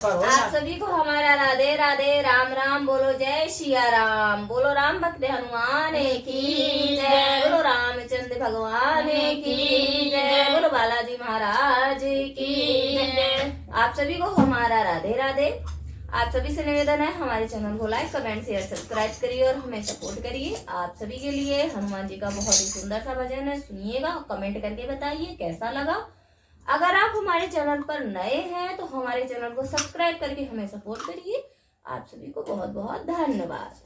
आप सभी को हमारा राधे राधे, राम राम, बोलो जय सिया राम, बोलो राम भक्त हनुमान की जय, बोलो रामचंद्र भगवान की जय, बोलो बालाजी महाराज की जय। आप सभी को हमारा राधे राधे। आप सभी से निवेदन है हमारे चैनल को लाइक कमेंट शेयर सब्सक्राइब करिए और हमें सपोर्ट करिए। आप सभी के लिए हनुमान जी का बहुत ही सुंदर सा भजन है, सुनिएगा, कमेंट करके बताइए कैसा लगा। अगर आप हमारे चैनल पर नए हैं तो हमारे चैनल को सब्सक्राइब करके हमें सपोर्ट करिए। आप सभी को बहुत बहुत धन्यवाद।